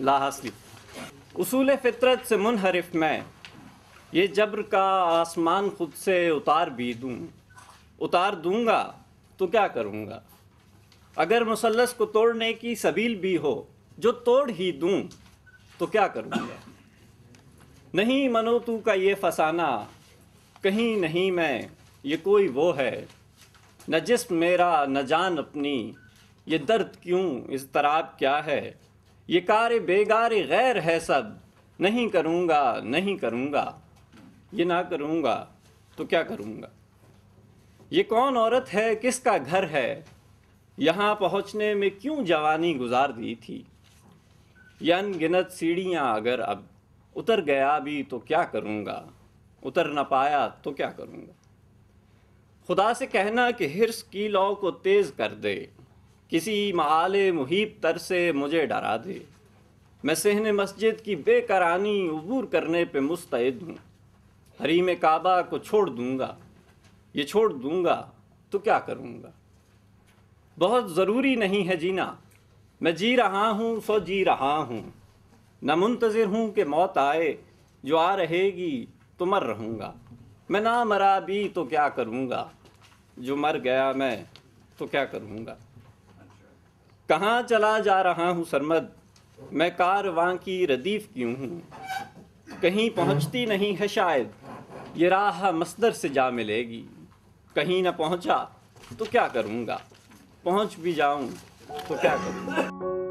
लाहासिल। उसूल फितरत से मुनहरिफ मैं, ये जब्र का आसमान खुद से उतार दूंगा तो क्या करूँगा। अगर मुसल्लस को तोड़ने की सबील भी हो, जो तोड़ ही दूं तो क्या करूँगा। नहीं मनो तू का ये फसाना, कहीं नहीं मैं ये कोई वो है। न जिस्म मेरा न जान अपनी, ये दर्द क्यों इज़्तिराब क्या है। ये कार बेगार गैर है सब, नहीं करूँगा। ये ना करूँगा तो क्या करूँगा। ये कौन औरत है किसका घर है, यहाँ पहुँचने में क्यों जवानी गुजार दी थी। ये अनगिनत सीढ़ियाँ अगर अब उतर गया भी तो क्या करूँगा, उतर न पाया तो क्या करूँगा। खुदा से कहना कि हिर्स की लौ को तेज़ कर दे, किसी माले मुहीब तर से मुझे डरा दे। मैं सहने मस्जिद की बेकरानी उबूर करने पे मुस्तैद हूँ। हरीम काबा को छोड़ दूँगा, ये छोड़ दूँगा तो क्या करूँगा। बहुत ज़रूरी नहीं है जीना, मैं जी रहा हूँ सो जी रहा हूँ। न मुंतज़िर हूँ कि मौत आए, जो आ रहेगी तो मर रहूँगा। मैं ना मरा भी तो क्या करूँगा, जो मर गया मैं तो क्या करूँगा। कहाँ चला जा रहा हूँ सरमद, मैं कारवां की रदीफ क्यों हूँ। कहीं पहुँचती नहीं है शायद, ये राह मसदर से जा मिलेगी। कहीं न पहुँचा तो क्या करूँगा, पहुँच भी जाऊँ तो क्या करूँगा।